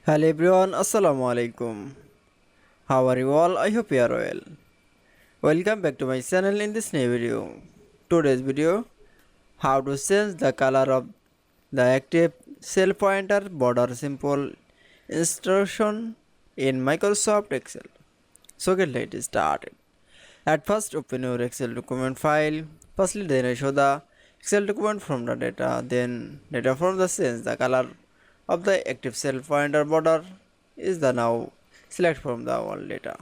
Hello everyone, Assalamu Walaikum. How are you all? I hope you are well. Welcome back to my channel in this new video. Today's video, how to change the color of the active cell pointer border simple instruction in Microsoft Excel. So let's start it. At first, open your Excel document file. Firstly, then I show the Excel document from the data. Then data from the sense the color of the active cell pointer border is the now select from the all data.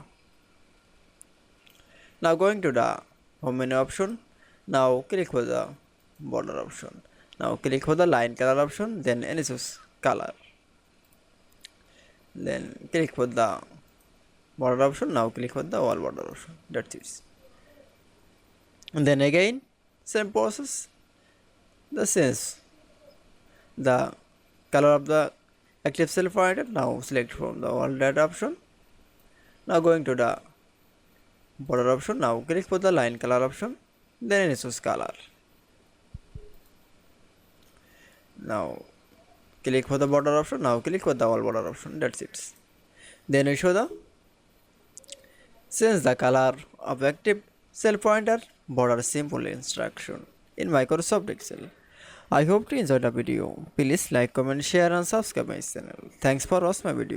Now going to the home menu option. Now click for the border option. Now click for the line color option. Then any choose color. Then click for the border option. Now click for the all border option. That's it. And then again same process. The sense the color of the active cell pointer. Now select from the all data option. Now going to the border option. Now click for the line color option. Then choose color. Now click for the border option. Now click for the all border option. That's it. Then we show the change the color of active cell pointer border simple instruction in Microsoft Excel. I hope to enjoy the video. Please like, comment, share and subscribe my channel. Thanks for watching my video.